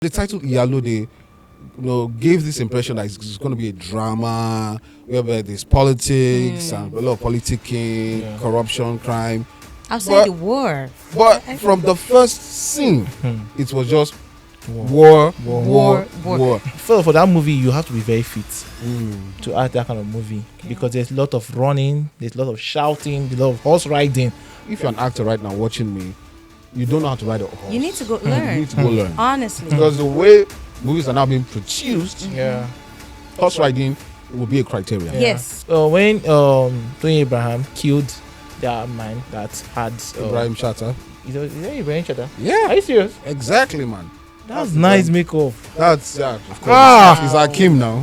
The title Iyalode, gave this impression that it's going to be a drama where there's politics and a lot of politicking, corruption, crime. I'll say the war. But from the first scene, it was just war. So for that movie, you have to be very fit to act that kind of movie because there's a lot of running, there's a lot of shouting, there's a lot of horse riding. If you're an actor right now watching me, you don't know how to ride a horse. You need to go learn. You need to go learn. Honestly. Because the way movies are now being produced, horse riding will be a criteria. Yes. When Toyin Ibrahim killed that man that had Ibrahim Chatta. Is that Ibrahim Chatta? Yeah. Are you serious? Exactly, man. That's nice makeup. That's of course. He's Hakim now.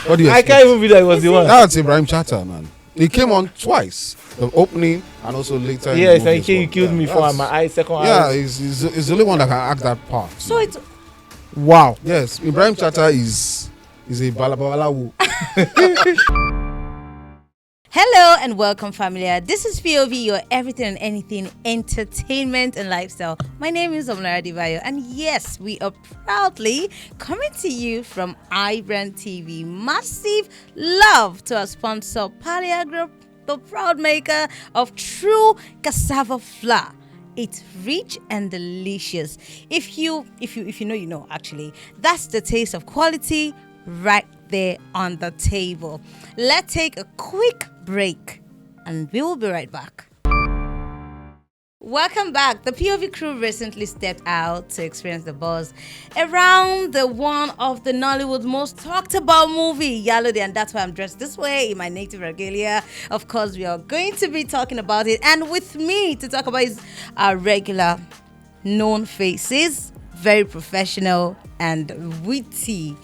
What do you I can't even believe that it was the one. That's Ibrahim Chatta, man. He came on twice, the opening and also later. Yes, and he killed me for my eye, second eye. Yeah, he's the only one that can act that part. So it's wow. Yes, Ibrahim Chatta is a balabalawu. Hello and welcome, familia. This is POV, your everything and anything entertainment and lifestyle. My name is Adebayo, and yes, we are proudly coming to you from iBrandTV. Massive love to our sponsor, Palia Group, the proud maker of true cassava flour. It's rich and delicious. If you know, you know. Actually, that's the taste of quality right there on the table. Let's take a quick break and we will be right back. Welcome back. The POV crew recently stepped out to experience the buzz around the one of the Nollywood's most talked about movie, Iyalode, and that's why I'm dressed this way in my native regalia. Of course, we are going to be talking about it, and with me to talk about is our regular known faces, very professional and witty,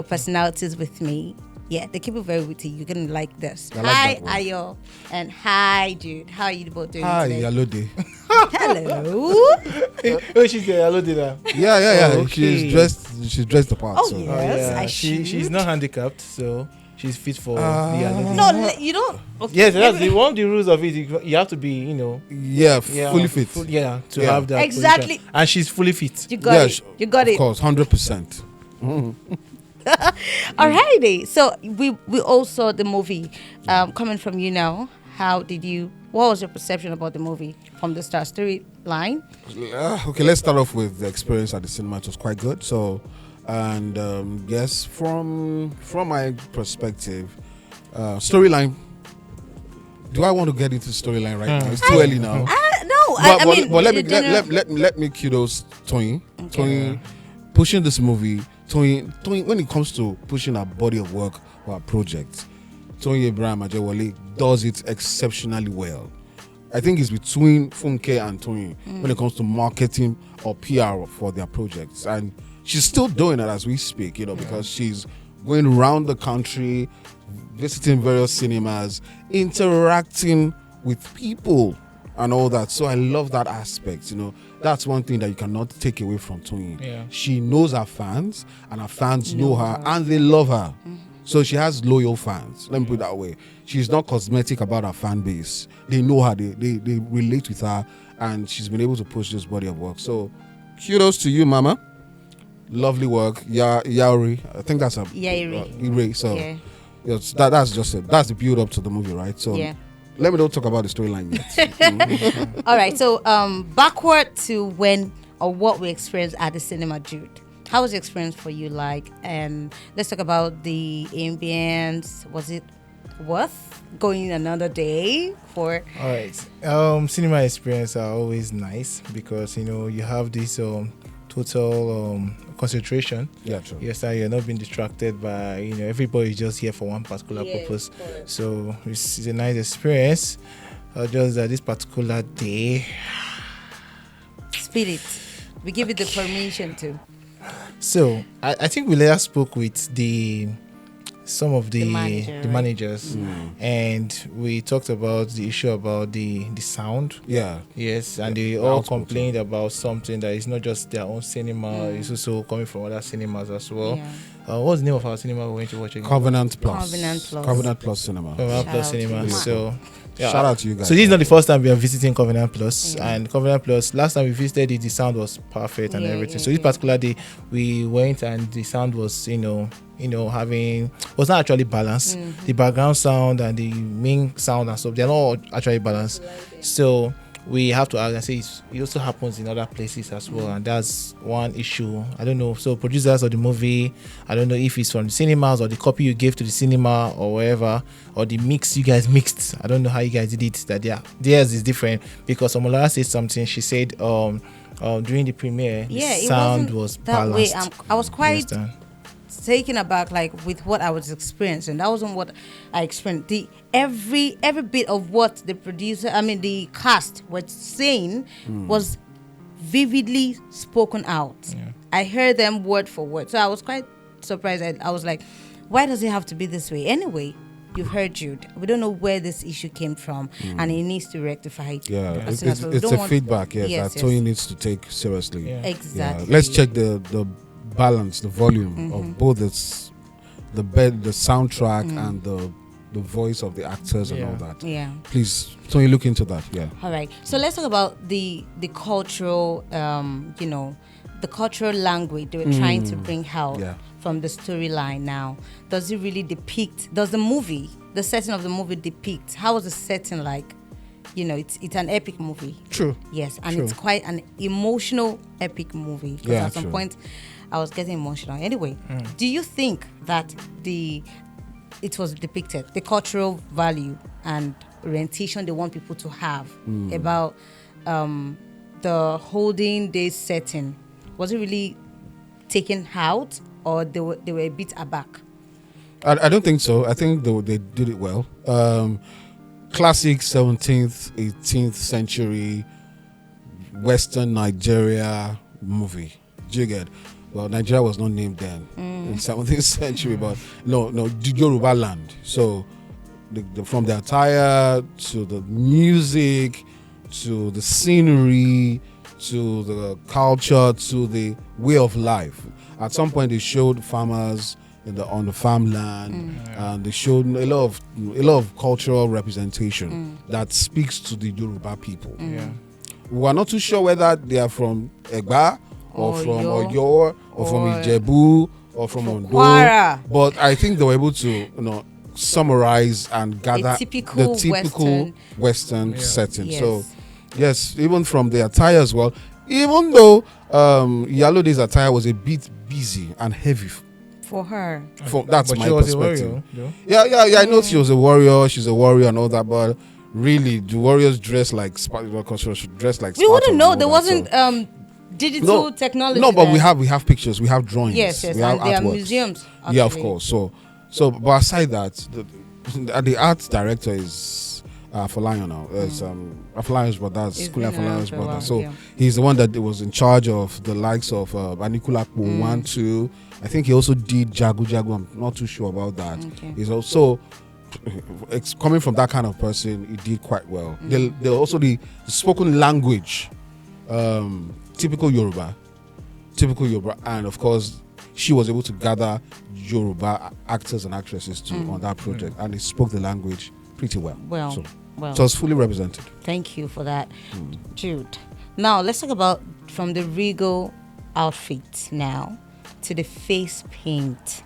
personalities with me. Yeah, they keep it very witty. You're going to like this. Hi, Ayo. And hi, Jude. How are you both doing today? Hi, Iyalode. Hello. Oh, she's the Iyalode now. Yeah. Oh, okay. She's dressed the part. Oh, so. yes. She's not handicapped, so she's fit for the Iyalode. No, you don't. Okay. Yes, that's one of the rules of it. You have to be, fully fit. To have that exactly. position. And she's fully fit. You got it. You got it. Of course, 100%. Alrighty. So we all saw the movie. Coming from you now, what was your perception about the movie from the storyline? Okay, let's start off with the experience at the cinema. It was quite good. So, and yes, from my perspective, storyline. Do I want to get into storyline right now? It's too early now. Let me kudos Toyin. Okay. Toyin pushing this movie. Toyin, when it comes to pushing a body of work or a project, Toyin Ibrahim Ajeyemi does it exceptionally well. I think it's between Funke and Toyin when it comes to marketing or PR for their projects. And she's still doing it as we speak, because she's going around the country, visiting various cinemas, interacting with people and all that. So I love that aspect, That's one thing that you cannot take away from Toyin. Yeah. She knows her fans, and her fans know her, and they love her. So she has loyal fans. Let me put it that way. She's not cosmetic about her fan base. They know her. They relate with her, and she's been able to push this body of work. So kudos to you, Mama. Lovely work. Yauri. I think that's a Ire. So that's just it. That's the build up to the movie, right? So let me not talk about the storyline yet. All right. So backward to when or what we experienced at the cinema, Jude. How was the experience for you like? And let's talk about the ambience. Was it worth going another day for? All right. Cinema experience are always nice because you have this total concentration. Yeah, true. Yes, you're not being distracted by everybody's just here for one particular purpose. So it's a nice experience. Just that this particular day, spirit, we give you the permission to. So I think we later spoke with some of the managers, and we talked about the issue about the sound. Yeah. Yes, and they all complained about something that is not just their own cinema; it's also coming from other cinemas as well. what's the name of our cinema we went to watch again? Covenant Plus. Covenant Plus Cinema. Covenant Shout Plus out Cinema. to you. So Shout out to you guys. So this is not the first time we are visiting Covenant Plus, and Covenant Plus. Last time we visited it, the sound was perfect and everything. So this particular day, we went and the sound was, was not actually balanced. The background sound and the main sound and stuff, they're not actually balanced. So we have to ask and say it also happens in other places as well, and that's one issue. I don't know. So producers of the movie, I don't know if it's from the cinemas or the copy you gave to the cinema or wherever, or the mix you guys mixed. I don't know how you guys did it. That theirs is different, because Omolara said something. She said during the premiere, the sound was balanced. Way. I was quite taken aback, like, with what I was experiencing. That wasn't what I experienced. Every bit of what the the cast was saying was vividly spoken out. I heard them word for word, so I was quite surprised. I was like, why does it have to be this way? Anyway, you've heard Jude. We don't know where this issue came from, and he needs to rectify it. It's a feedback. That Toyin needs to take seriously. Exactly. Let's check the balance, the volume of both the soundtrack and the voice of the actors and all that. Please, Toyin, look into that. All right, so let's talk about the cultural the cultural language they were trying to bring out from the storyline. Now, does it really depict, does the setting of the movie depict, how was the setting like? It's an epic movie. True. Yes, and it's quite an emotional epic movie, because at some point I was getting emotional. Anyway, do you think that it was depicted, the cultural value and orientation they want people to have about the holding day setting, was it really taken out, or they were a bit aback? I don't think so. I think they did it well. Classic 17th, 18th century Western Nigeria movie. Do you get? Well, Nigeria was not named then in 17th century, but no, Yoruba land. So from the attire to the music to the scenery to the culture to the way of life. At some point, they showed farmers on the farmland, and they showed a lot of cultural representation that speaks to the Yoruba people. We are not too sure whether they are from Egba or from Oyo or from Ijebu or from Ondo, but I think they were able to summarize and gather the typical Western setting. Yes. So yes, even from the attire as well, even though Iyalode's attire was a bit busy and heavy for her. That's my perspective. I know she was a warrior. She's a warrior and all that, but really, the warriors dress like we wouldn't know. There wasn't digital technology. No, but we have pictures. We have drawings. Yes, we have there artworks. are museums. Actually. Yeah, of course. So, but aside that, the art director is Afolayan now. It's Afolayan's brother. Afolayan's brother. So he's the one that was in charge of the likes of Anikulapo 1, 2. I think he also did Jagu. I'm not too sure about that. Okay. He's also coming from that kind of person. He did quite well. They also the spoken language, typical Yoruba, and of course she was able to gather Yoruba actors and actresses on that project, and they spoke the language pretty well. So it was fully represented. Thank you for that, Jude. Now let's talk about from the regal outfit now to the face paint.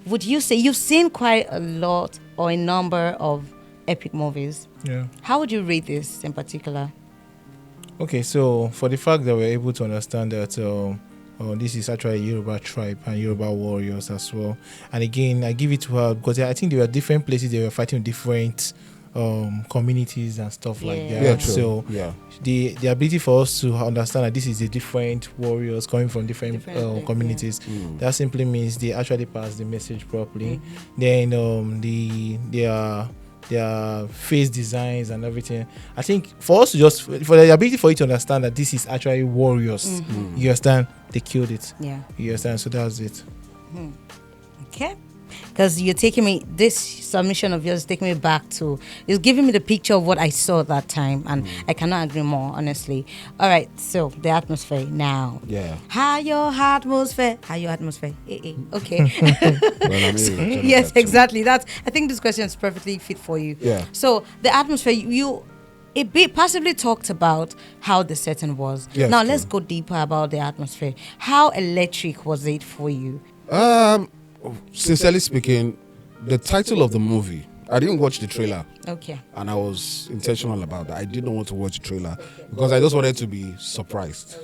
Would you say you've seen quite a lot or a number of epic movies? Yeah. How would you rate this in particular? Okay, so for the fact that we're able to understand that this is actually a Yoruba tribe and Yoruba warriors as well. And again, I give it to her because I think there were different places they were fighting different communities and stuff like that. Yeah, true. So the ability for us to understand that this is a different warriors coming from different communities, that simply means they actually pass the message properly. Then their face designs and everything. I think for us to for the ability for you to understand that this is actually warriors, you understand, they killed it. Yeah. You understand, so that's it. Okay. because you're taking me, this submission of yours is taking me back to, it's giving me the picture of what I saw at that time, and I cannot agree more, honestly. All right, so the atmosphere now. Yeah. How your atmosphere? How your atmosphere? Okay. Well, I mean, Yes, exactly. That's. I think this question is perfectly fit for you. Yeah. So the atmosphere, it possibly talked about how the setting was. Yes, now true. let's go deeper about the atmosphere. How electric was it for you? Sincerely speaking, the title of the movie, I didn't watch the trailer. Okay. And I was intentional about that. I didn't want to watch the trailer because I just wanted to be surprised.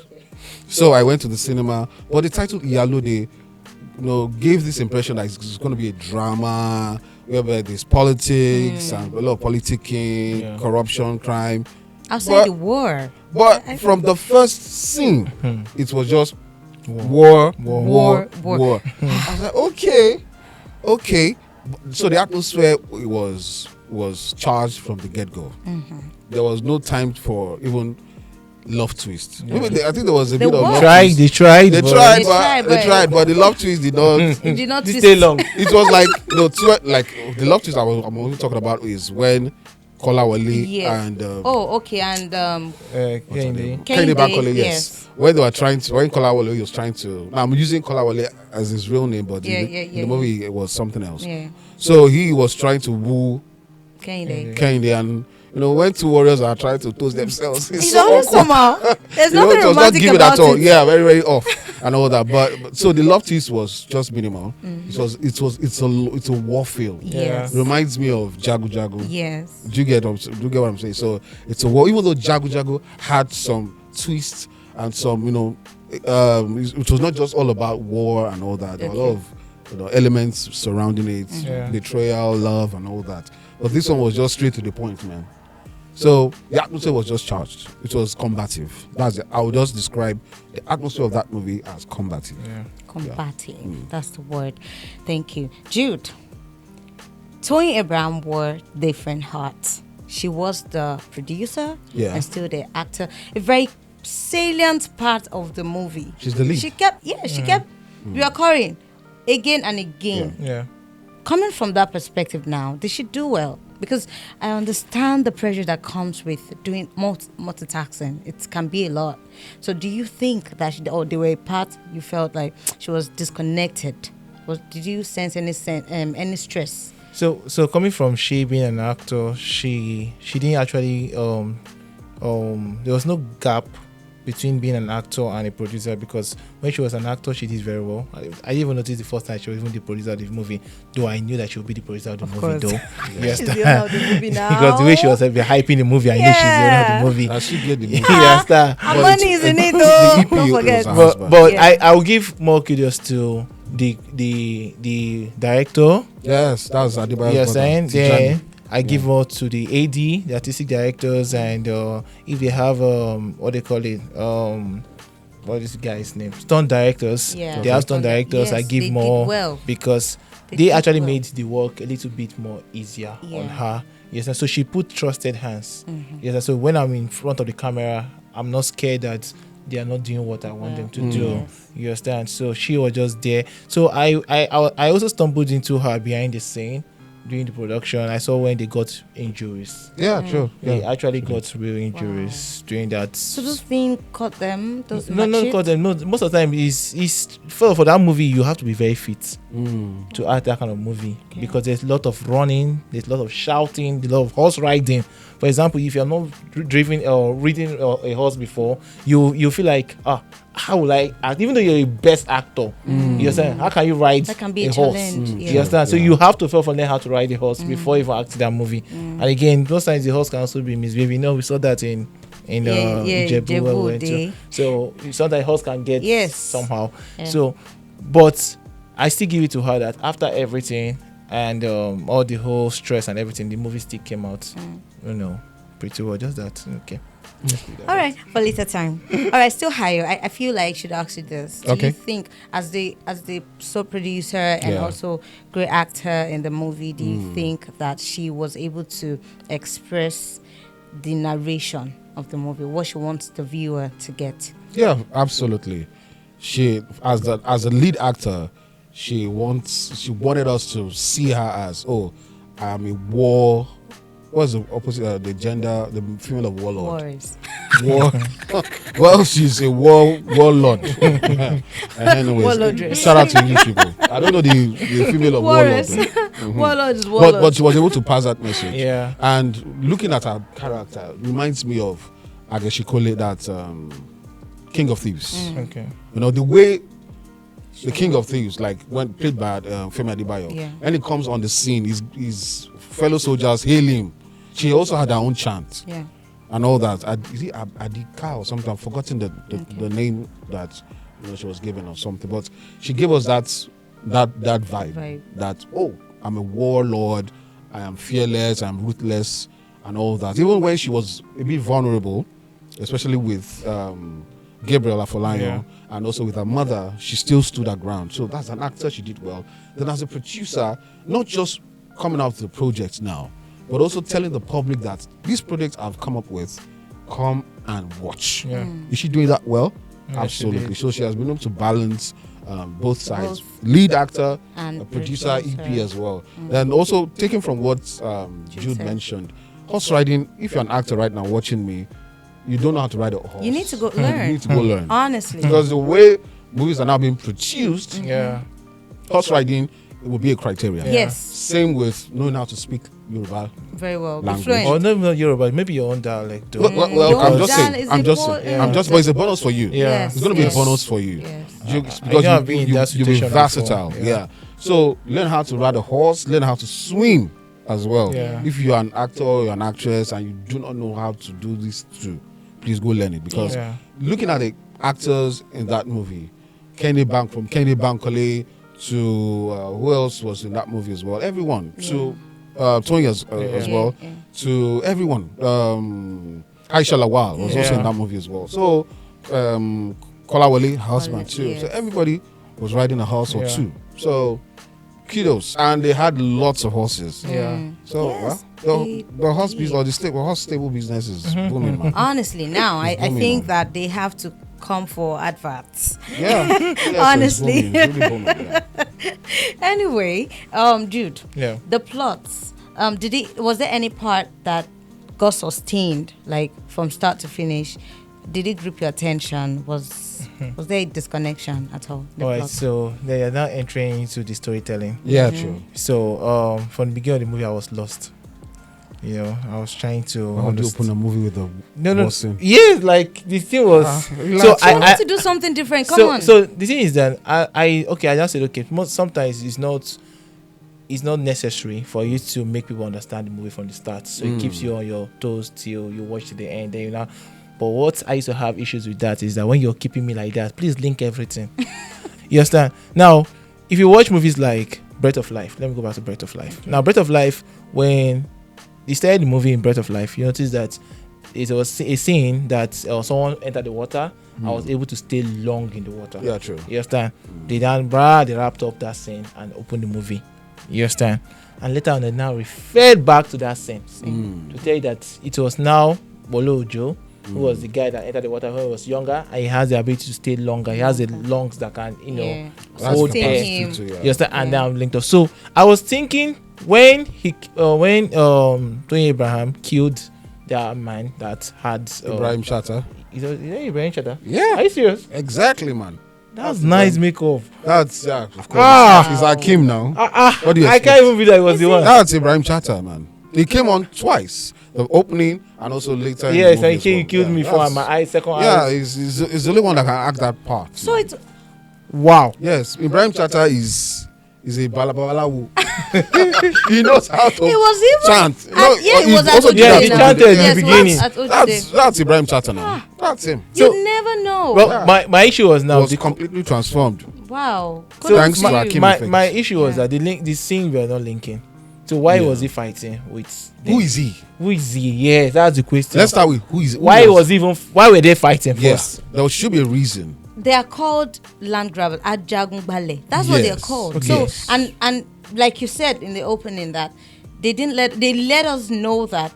So I went to the cinema, but the title Iyalode, gave this impression that it's going to be a drama where there's politics and a lot of politicking, corruption, crime. Outside the war. But from the first scene, it was just war. I was like, okay. So the atmosphere was charged from the get-go. There was no time for even love twist. I think there was a bit of love twist. They tried, but the love twist did not. It did not stay long. It was like the love twist I'm only talking about is when Kolawole and Kehinde Bankole, yes. When they were when Kolawole was trying to. Now I'm using Kolawole as his real name, but in the movie it was something else. Yeah. So he was trying to woo Kehinde. and when two warriors are trying to toast themselves, It's so somehow. There's nothing it was not romantic given about at all. it. Yeah, very, very off and all that. But so the love twist was just minimal. It's a war film. Yes. It reminds me of Jagu Jagu. Yes. Do you get what I'm saying? So it's a war. Even though Jagu Jagu had some twists and some, it was not just all about war and all that. There were a lot of elements surrounding it, betrayal, love, and all that. But this one was just straight to the point, man. So the atmosphere was just charged. It was combative. I would just describe the atmosphere of that movie as combative. Yeah. Combative. That's the word. Thank you. Jude. Toyin Ibrahim wore different hats. She was the producer and still the actor. A very salient part of the movie. She's the lead. She kept reoccurring again and again. Yeah. Coming from that perspective now, did she do well? Because I understand the pressure that comes with doing multitasking. It can be a lot. So do you think that there were a part you felt like she was disconnected? Did you sense any stress? So coming from she being an actor, she didn't actually there was no gap between being an actor and a producer, because when she was an actor, she did very well. I didn't even notice the first time she was even the producer of the movie, though I knew that she would be the producer of the movie, though. She's the owner of the movie now. Because the way she was hyping the movie, I knew she's the owner of the movie. And she get the movie. Our money is in it, though. Don't forget. But I will give more kudos to the director. Yes, that was Adebayo Tijani. I give more to the AD, the artistic directors, and if they have what they call it, what is the guy's name? Stunt directors. Yeah. They have stunt directors. Yes, I give they more did well. because they actually made the work a little bit more easier on her. Yes, and so she put trusted hands. Yes, and so when I'm in front of the camera, I'm not scared that they are not doing what I want them to do. Yes. You understand? So she was just there. So I also stumbled into her behind the scene during the production. I saw when they got injuries. Yeah, true. They actually got real injuries during that. So those things caught them? No, caught them. No, most of the time is for that movie you have to be very fit to act that kind of movie, because there's a lot of running, there's a lot of shouting, there's a lot of horse riding. For example, if you're not driven or riding a horse before, you feel like how will I act? Even though you're a best actor, you understand? How can you ride that can be a horse? You understand? So you have to first learn how to ride a horse before you even act in that movie. And again, most times the horse can also be misbehaving. We saw that in Ijebu where we went to. So sometimes horse can get somehow. Yeah. So, but I still give it to her that after everything and all the whole stress and everything, the movie still came out, pretty well. Just that, okay. All right, for later time. All right, still higher. I feel like I should ask you this. Do you think, as the sole producer and also great actor in the movie, do you think that she was able to express the narration of the movie, what she wants the viewer to get? Yeah, absolutely. She, as a lead actor, she wanted us to see her as, oh, I'm a war. What's the opposite? The gender, the female of warlord. Wars. War. Well, she's a warlord. Anyways, Warlordress. shout out to you people. I don't know the female of warlord. Warlords. Warlord is warlord. But she was able to pass that message. Yeah. And looking at her character reminds me of, I guess she call it that King of Thieves. Okay. You know, the way the King of Thieves, like when played by Femi Adebayo, when he comes on the scene, his fellow soldiers hail him. She also had her own chant. Yeah. And all that. Is it Adika or something? I've forgotten the name that she was given or something. But she gave us that vibe. That, oh, I'm a warlord, I am fearless, I'm ruthless, and all that. Even when she was a bit vulnerable, especially with Gabriel Afolayan and also with her mother, she still stood her ground. So that's an actor, she did well. Then as a producer, not just coming out with the project now, but also telling the public that these projects I've come up with, come and watch. Yeah. Is she doing that well? Yeah, Absolutely. So she has been able to balance both sides. Lead actor, And a producer, EP producer. as well. And also taking from what Jude said. mentioned, horse riding, if you're an actor right now watching me, you don't know how to ride a horse. You need to go You learn. need to go learn. Honestly. Because the way movies are now being produced, Yeah. horse riding, it will be a criteria. Yes. Same with knowing how to speak Yoruba. Very well. Be Language. fluent. Or not Yoruba, maybe your own dialect. Though. Well, Your I'm just Dan saying. is I'm a just bo- saying. I'm just. But it's a bonus for you. Yeah. Yes, It's going to be yes. a bonus for you. Yes. Because I've been in that you'll be situation versatile. before. Yeah. So learn how to ride a horse. Learn how to swim as well. Yeah. If you're an actor or you're an actress and you do not know how to do this too, please go learn it. Because Yeah. looking at the actors in that movie, Kenny Bankole to who else was in that movie as well? Everyone. To Toyin as well. Yeah. To everyone. Aisha Lawal was also Yeah. in that movie as well. So Kolawole, husband too. Yes. So everybody was riding a horse or Yeah. two. So kudos. And they had lots of horses. Yeah. So Yes, the horse business or the horse stable business is booming, man. Honestly, now I booming, think man. that they have to come for adverts. Yeah. Yes, Honestly. it's booming. It's really booming, yeah. Anyway, Jude, Yeah. the plots. Was there any part that got sustained, like from start to finish? Did it grip your attention? Was there a disconnection at all? The All right, plot? so they are now entering into the storytelling. Yeah, true. So from the beginning of the movie, I was lost. You know, I was trying to How do you open a movie with a No. horse in? Yes, like the thing was. so relax, You I want to do something different. Come so on. so the thing is that I just said okay. Sometimes it's not necessary for you to make people understand the movie from the start. So it keeps you on your toes till you watch to the end. Then you know. But what I used to have issues with that is that when you're keeping me like that, please link everything. You understand? Now, if you watch movies like Breath of Life, let me go back to Breath of Life. Now, Breath of Life, when they started the movie in Breath of Life, you notice that it was a scene that someone entered the water. I was able to stay long in the water. Yeah, true. You understand? They wrapped up that scene and opened the movie. You understand? And later on, they now referred back to that scene to tell you that it was now Bolo Ojo, who was the guy that entered the water when he was younger, and he has the ability to stay longer. He has the lungs that can, Yeah. hold Sustain air. him. You understand? And now linked up. So I was thinking when Toyin Ibrahim killed that man that had Ibrahim Chatta. Is it Ibrahim Chatta? Yeah. Are you serious? Exactly, man. That's nice makeup. That's of course. Ah. He's Hakim now. What do you I expect? can't even believe that he was the one. That's Ibrahim Chatta, man. He came on twice. The opening and also later. in the Yes, movie and as he well. killed me for that's- my eyes, second Yeah, eyes. he's the only one that can act that part. So it's Wow. Yes, Ibrahim Chatta is a balabalawu. He knows how to it was even chant. it was also at did Yeah, that he too. chanted in the Yes, beginning. at Ojide. That's Ibrahim Chatta now. That's him. You never know. Well, my issue was He now was completely transformed. Wow. So Thanks to Kudos Hakim. you. my issue was Yeah. that the scene we are not linking. So why Yeah. was he fighting with Who is he? Who is he? Yes, that's the question. Let's start with who is. Why were they fighting Yes, first? there should be a reason. They are called land grabbers, Ajagungbale. That's what they are Yes. called. Okay. So Yes. and like you said in the opening that they let us know that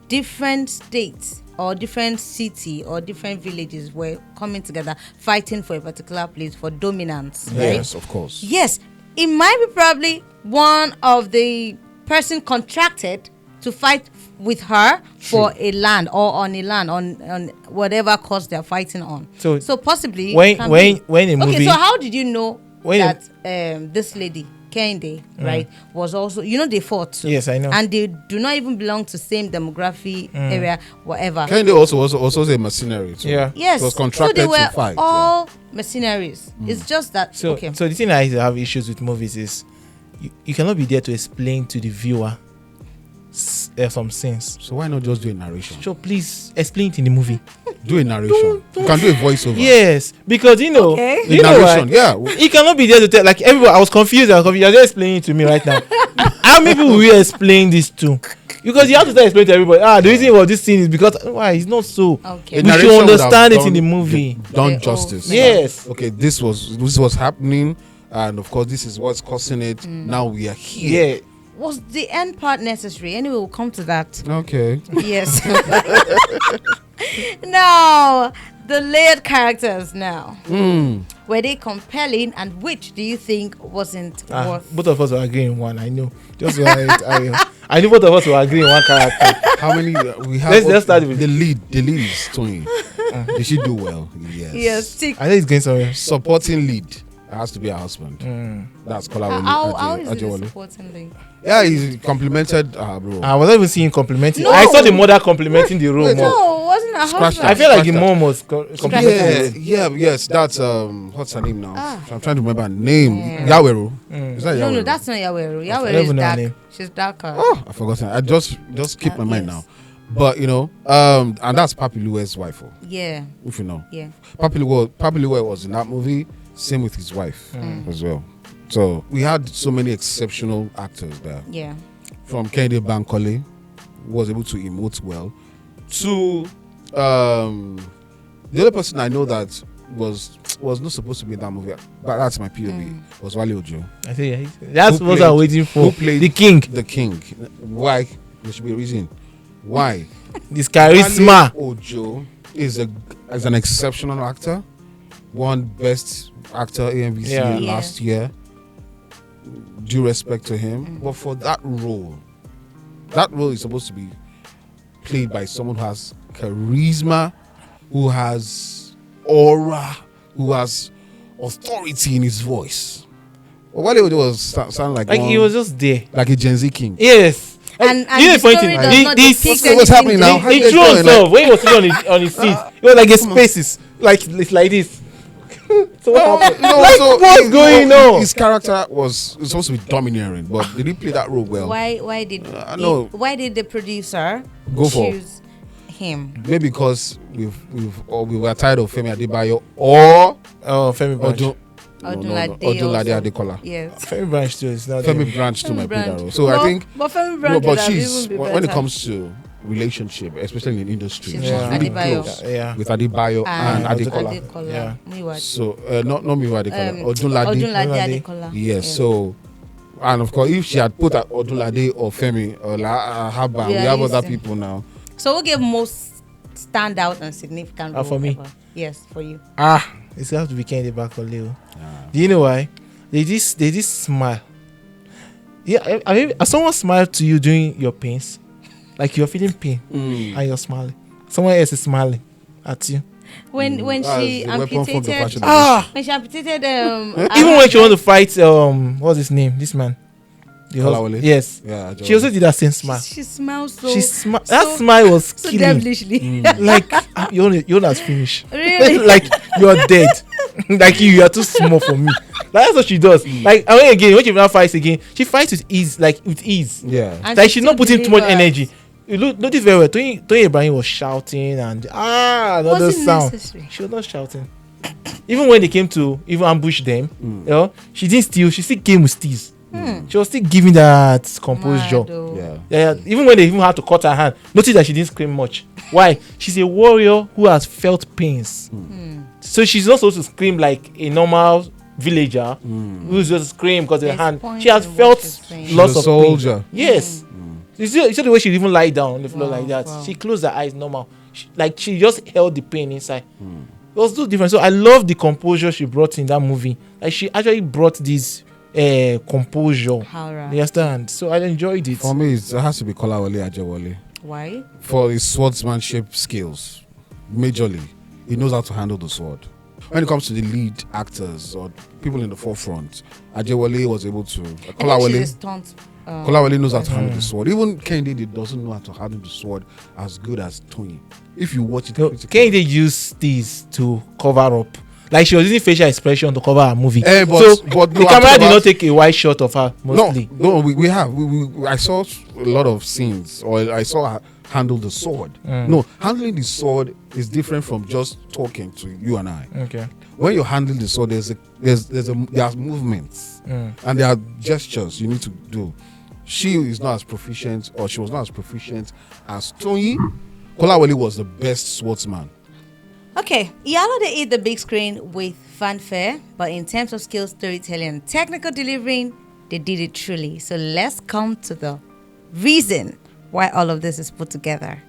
different states or different city or different villages were coming together fighting for a particular place for dominance. Right? Yes, of course. Yes. it might be probably one of the person contracted to fight with her for a land or on a land on whatever cause they're fighting on. So possibly when a movie. Okay, so how did you know When that this lady Kende, right, was also, they fought too. Yes, I know. And they do not even belong to same demography area, whatever. Kende also a mercenary too. Yeah. Yes, It was contracted so they were to fight. all mercenaries. It's just that. So okay. so the thing I have issues with movies is you cannot be there to explain to the viewer some scenes. So why not just do a narration? So please explain it in the movie. Do a narration. You can do a voiceover. Yes, because Okay. you know narration. why? Yeah. He cannot be there to tell, like, everybody. I was confused. You're just explaining it to me right now. How many people will you explain this to? Because you have to start explaining to everybody. The reason why this scene is because why it's not so. Okay. We should understand it in the movie. Done justice. Yes. Okay, this was happening, and of course this is what's causing it. Now we are here. Yeah. Was the end part necessary? Anyway, we'll come to that. Okay. Yes. Now, the layered characters now. Were they compelling, and which do you think wasn't worth? Both of us will agree in one. I know. Just I knew both of us will agree in one character. How many we have? Let's start with the lead. The lead is Toyin. Did she do well? Yes. Yes, tick. I think it's going somewhere. Supporting lead has to be her husband. That's Kolawole. How is it Ajeyemi. supporting link? Yeah, he complimented her bro. I was not even seeing complimenting. No. I saw the mother complimenting the role more. No, wasn't a Scratch husband. I feel like the Scratch mom was complimenting. yes. That's what's her name now? I'm trying to remember her name. Yaweru. Is that Yaweru? No, that's not Yaweru. don't Yaweru even is know her dark. name. She's darker. Oh, I forgot. I just keep my mind yes. now. But and that's Papi Luwe's wife. Yeah, If you know, yeah. Papi Luwe was in that movie. Same with his wife as well. So we had so many exceptional actors there. Yeah. From Kende Bankole, who was able to emote well, to the other person I know that was not supposed to be in that movie, but that's my POV, was Wale Ojo. I think that's Who what played- I'm waiting for. who played The king, The king. Why? There should be a reason. Why? this charisma. Wale Ojo is an exceptional actor. Won Best Actor AMVC Yeah. last year. Due respect to him. But for that role is supposed to be played by someone who has charisma, who has aura, who has authority in his voice. But Wale Ojo was sound like He was just there. like a Gen Z king. Yes. And you know the funny story thing? does not depict what's anything happening now? different. How He you threw doing, himself when he was sitting on his seat. It was like a spaces, like it's like this. So what happened? What's going on? His character was supposed to be domineering, but did he play that role well? Why did no. why did the producer Go for. choose him? Maybe because we were tired of Femi Adebayo or Femi Branch. Odunlade Odunlade also. Adekola. Yes. Femi Branch too. It's not Femi there. Branch to Femi my play that Branch. role. So I think, But Femi Branch but would have she's even be when it better. comes to relationship, especially in industry, She's she's Yeah. really Adebayo. close Yeah. with Adebayo and Adekola. Yeah. Miwat. So not Miwa Adekola, Odunlade. Odunlade Odunlade. Adekola. Yes, so and of course, if she had put Odunlade or Femi or Haba, we Yeah, have other listen. people now. So who gave most standout and significant role For me. ever? Yes, for you. It's have to be Kende Bankole. Do you know why? They just smile. Yeah, I mean, someone smiled to you during your pains, like you're feeling pain and you're smiling. Someone else is smiling at you. When she the weapon from the amputated fashion when she amputated Even when she wanted to fight, what's his name? This man. The Kolawole? husband. Yes. Yeah, She also did that same smile. she smiles so That smile was so killing. devilishly. Like you're not finished. Really? Like you're dead. Like you are too small for me. Like, that's what she does. Like and when she now fights again, she fights with ease. Like with ease. Yeah. And Like she she's not still putting too much delivers. energy. You notice very well. Toyin Ibrahim was shouting and another Was it sound. necessary? She was not shouting. Even when they came to even ambush them, she didn't steal. She still came with steez. She was still giving that composure. Mad, oh. Yeah. Yeah. Even when they even had to cut her hand, notice that she didn't scream much. Why? She's a warrior who has felt pains. So she's not supposed to scream like a normal villager who's just scream because of her There's hand. point She has in what felt she's saying. She's lots a of soldier. pain. Yes. You see the way she even lie down on the floor Wow, like that. wow. She closed her eyes normal. She just held the pain inside. It was so different. So I love the composure she brought in that movie. Like she actually brought this composure. How right. You understand? So I enjoyed it. For me, it has to be Kolawole Ajeyemi Why? for his swordsmanship skills. Majorly, he knows how to handle the sword. When it comes to the lead actors or people in the forefront, Ajeyemi was able to. Kolawole knows how to handle the sword. Even Kennedy doesn't know how to handle the sword as good as Toyin. If you watch it, Kennedy used this to cover up. Like she was using facial expression to cover her movie. But the camera did not take a wide shot of her mostly. No, we have. I saw a lot of scenes, or I saw her handle the sword. No, handling the sword is different from just talking to you and I. Okay. When you're handling the sword, there's movements and there are gestures you need to do. She is not as proficient, or she was not as proficient as Toyin. Kolawole was the best swordsman. Okay, Iyalode hit the big screen with fanfare, but in terms of skill, storytelling, and technical delivering, they did it truly. So let's come to the reason why all of this is put together.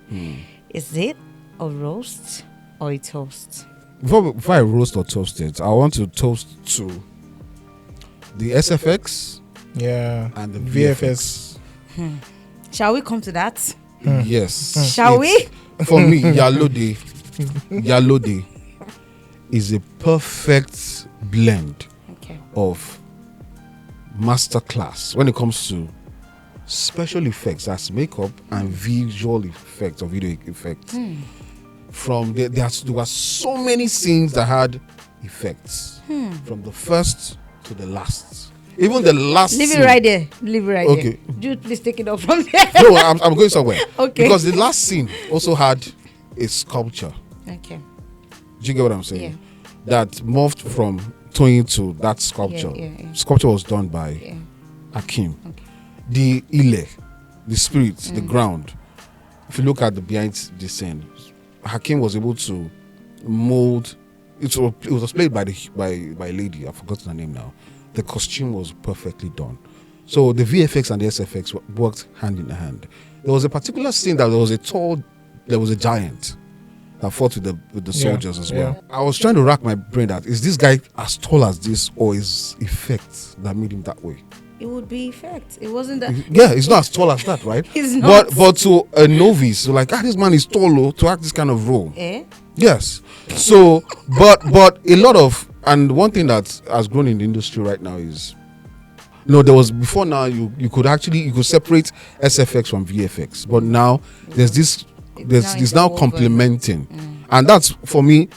Is it a roast or a toast? Before I roast or toast it, I want to toast to the SFX and the VFX. Shall we come to that? Yes. Shall we? For me, Iyalode is a perfect blend of masterclass when it comes to special effects as makeup and visual effects or video effects. From there were so many scenes that had effects from the first to the last. Even the last Leave scene. it right there. Leave it right there. Okay. Dude, please take it off from there. No, I'm going somewhere. Okay. Because the last scene also had a sculpture. Okay. Do you get what I'm saying? Yeah. That morphed from Toyin to that sculpture. Yeah. Sculpture was done by Hakim. Okay. The Ile, the spirit, the ground. If you look at the behind the scene, Hakim was able to mold. It was played by a lady. I've forgotten her name now. The costume was perfectly done. So the VFX and the SFX worked hand in hand. There was a particular scene that there was a giant that fought with the soldiers as well. I was trying to rack my brain that is this guy as tall as this, or is effects that made him that way? It would be effect. It wasn't that. Yeah, he's not as tall as that, right? He's not. But to a novice, so like, this man is tall to act this kind of role. Eh? Yes. So, but a lot of, and one thing that has grown in the industry right now is, there was before now you could separate SFX from VFX, but now there's now complementing, and that's for me.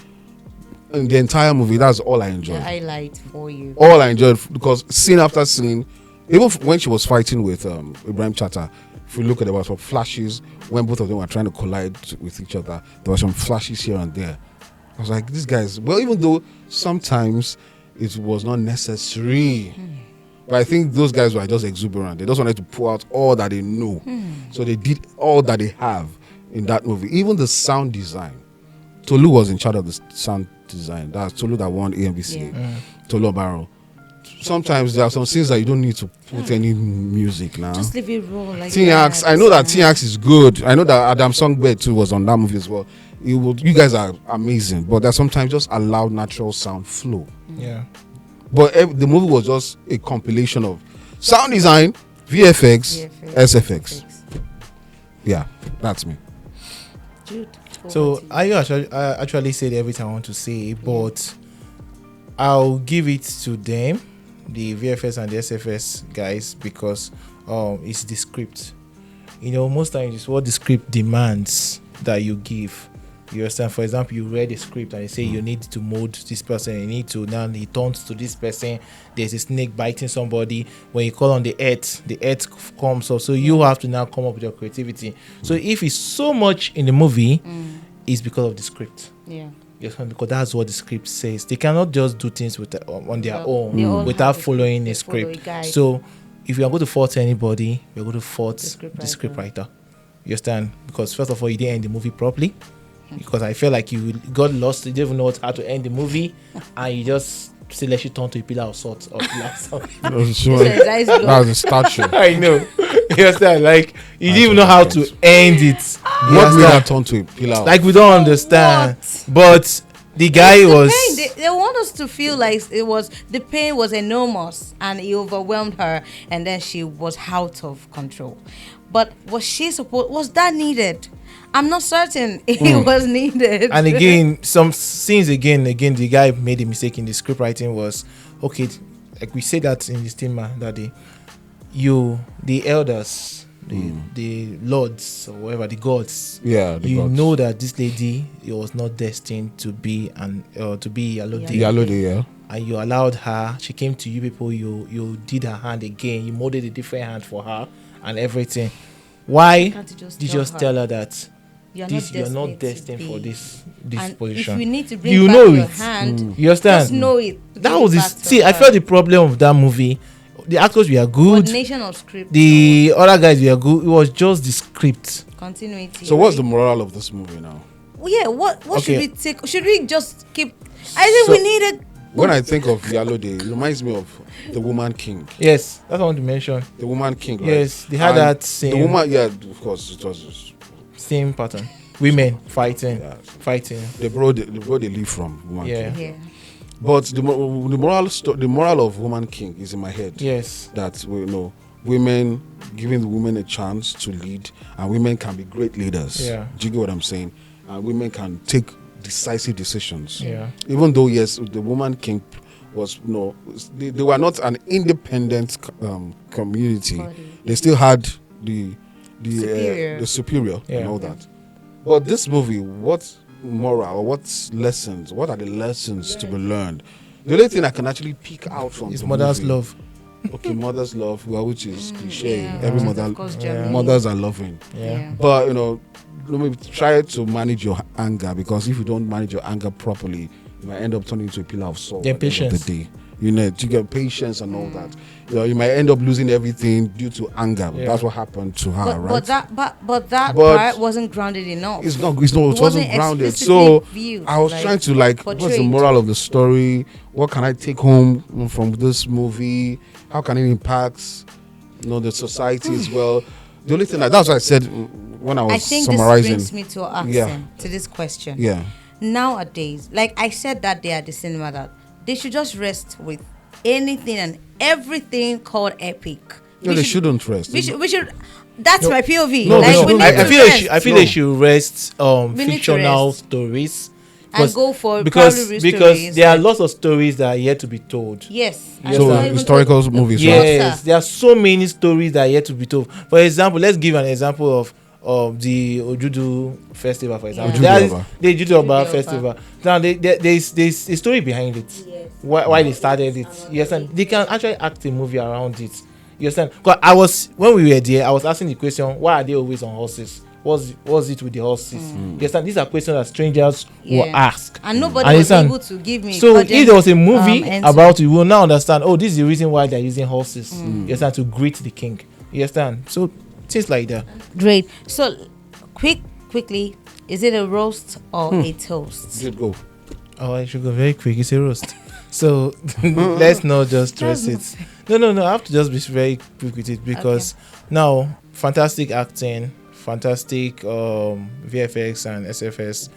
In the entire movie, that's all I enjoyed. The highlight for you. All I enjoyed, because scene after scene, even when she was fighting with Ibrahim Chatta, if you look at it, there were some flashes when both of them were trying to collide with each other. There were some flashes here and there. I was like, these guys, well, even though sometimes it was not necessary, but I think those guys were just exuberant. They just wanted to pull out all that they know. So they did all that they have in that movie. Even the sound design. Tolu was in charge of the sound design. That's Tolu that won AMVC. Tolu Barrow. Sometimes there are some scenes that you don't need to put any music now. Just leave it raw like T-Ax, I know that T-Ax is good. I know that Adam Songbird too was on that movie as well. You guys are amazing, but that sometimes just allow natural sound flow. Yeah. But the movie was just a compilation of sound design, VFX, SFX. Yeah, that's me. Jude, So I actually said everything I want to say, but I'll give it to them, the VFS and the SFS guys, because it's the script. Most times it's what the script demands that you give. You understand? For example, you read a script and they say you need to mold this person. You need to, now he turns to this person. There's a snake biting somebody. When you call on the earth comes up. So you have to now come up with your creativity. So if it's so much in the movie, it's because of the script. Yeah. Yes, because that's what the script says. They cannot just do things on their own without following a script. So if you are going to fault anybody, you're going to fault the script writer. You understand? Because first of all, you didn't end the movie properly. Because I feel like you got lost, you didn't know how to end the movie, and you just say, let you turn to a pillar of salt or pillar of salt. That was a statue. I know. You understand? Like, you didn't even know how to end it. What made that turn to a pillar? Like, we don't understand. But the guy It's the was. pain. They want us to feel like the pain was enormous and it overwhelmed her, and then she was out of control. But was that needed? I'm not certain it was needed. And again, some scenes again, the guy made a mistake in the script writing. Was okay, like we said that in the stigma that the elders, the lords or whatever, the gods, gods. know that this lady was not destined to be Iyalode. Iyalode, yeah. And you allowed her. She came to you people. You did her hand again. You molded a different hand for her and everything. Why did you just tell her that you're not destined for this and position? If you need to bring back your hand, you understand? just know it. That was this. See, I felt the problem of that movie. The actors were good. Coordination of script. The other guys were good. It was just the script. Continuity. So what's the moral of this movie now? Well, yeah. What should we take? Should we just keep? I think So, we need a. When I think of Iyalode, it reminds me of the Woman King. Yes, that's what I want to mention. The Woman King, right? Yes, they had And that same. The woman, yeah, of course, it was. Same pattern. Women fighting. The bro they live from Woman Yeah. King. Yeah. But the moral of Woman King is in my head. Yes. That women, giving the women a chance to lead, and women can be great leaders. Yeah. Do you get what I'm saying? And women can take decisive decisions. Yeah. Even though yes, the Woman King was they were not an independent community. Body. They still had the Superior. superior and all that. But this movie, what moral or what are the lessons to be learned? The only thing I can actually pick out from It's the mother's movie, love. okay, mother's love, well, which is cliche. Yeah. Every Of course, Germany. mothers are loving. Yeah. But maybe try to manage your anger, because if you don't manage your anger properly, you might end up turning into a pillar of salt Yeah, at the end patience. of the day. You get patience and all that. You might end up losing everything due to anger. Yeah. That's what happened to her, right? But that part wasn't grounded enough. It wasn't grounded. explicitly So viewed, I was trying to what's the portrayed. moral of the story? What can I take home from this movie? How can it impact the society as well? The only thing that's what I said when I was I think summarizing. this brings me to asking to this question. Yeah. Nowadays, like I said that day at the cinema, that they should just rest with anything and everything called epic. No, they shouldn't rest. We should. That's my POV. No, like, no, we need I to feel rest I feel they should rest need to fictional rest. stories and go for because probably real because stories, there are like- lots of stories that are yet to be told. Yes. and So it's not even historical told- movies, right? Yes, there are so many stories that are yet to be told. For example, let's give an example of the Ojudu festival, for example. Yeah. That is the Ojudu Oba Oba. festival. Now, there's a story behind it. Yes. Why they started it. You understand? They can actually act a movie around it. You understand? Because when we were there, I was asking the question, why are they always on horses? What's it with the horses? You understand? These are questions that strangers will ask. And nobody And was understand? able to give me. So if there was a movie answer. about it, we will now understand, oh, this is the reason why they're using horses. You understand? To greet the king. You understand? So things like that. Great. So, quickly, is it a roast or a toast? Did go. Oh, I should go very quick. It's a roast. So let's not just stress it. No. I have to just be very quick with it because now fantastic acting, fantastic VFX and SFS.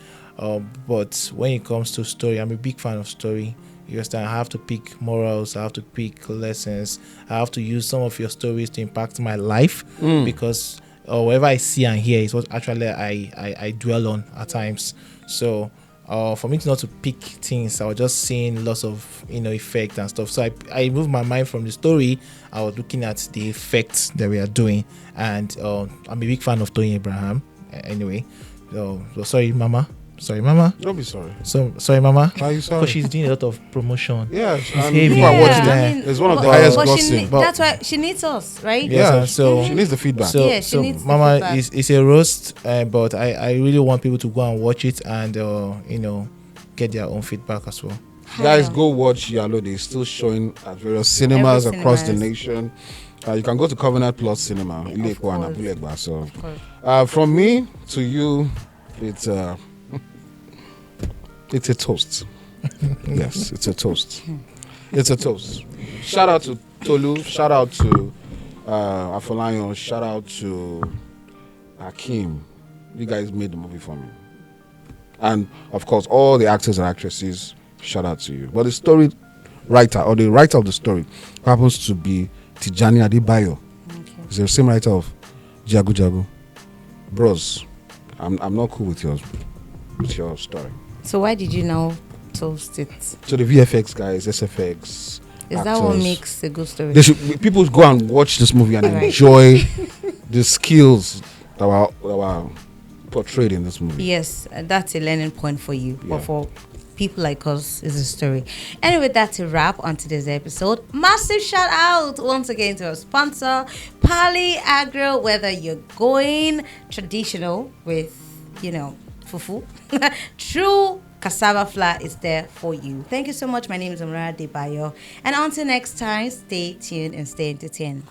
But when it comes to story, I'm a big fan of story. You understand? I have to pick morals. I have to pick lessons. I have to use some of your stories to impact my life because whatever I see and hear is what actually I dwell on at times. So for me to not to pick things, I was just seeing lots of effect and stuff. So I moved my mind from the story. I was looking at the effects that we are doing, and I'm a big fan of Toyin Ibrahim. Anyway, so sorry, Mama. Don't be sorry. So sorry, Mama. Why are you sorry? Because she's doing a lot of promotion. Yeah, heavy. people are watching Yeah. it. It's one of the highest grossing. That's why she needs us, right? Yeah, so she needs the feedback. So, Yeah, she needs the Mama feedback. is a roast, but I really want people to go and watch it and get their own feedback as well. Guys, go watch Iyalode. It's still showing at various cinemas Every across the cinemas. nation. You can go to Covenant Plus Cinema, Ilekwa and course. Abulegba. So, Of course. from me to you, it's a toast. Yes, it's a toast. It's a toast. Shout out to Tolu. Shout out to Afolayan. Shout out to Hakeem. You guys made the movie for me. And of course, all the actors and actresses, shout out to you. But the story writer or the writer of the story happens to be Tijani Adebayo. He's the same writer of Jagu Jagu. Bros, I'm not cool with your story. So why did you now toast it? So the VFX guys, SFX. Is actors, that what makes a good story? People go and watch this movie and enjoy the skills that were portrayed in this movie. Yes, that's a learning point for you. Yeah. But for people like us, it's a story. Anyway, that's a wrap on today's episode. Massive shout out once again to our sponsor, Pali Agro. Whether you're going traditional with, fufu, true cassava flour is there for you. Thank you so much. My name is Adebayo. And until next time, stay tuned and stay entertained.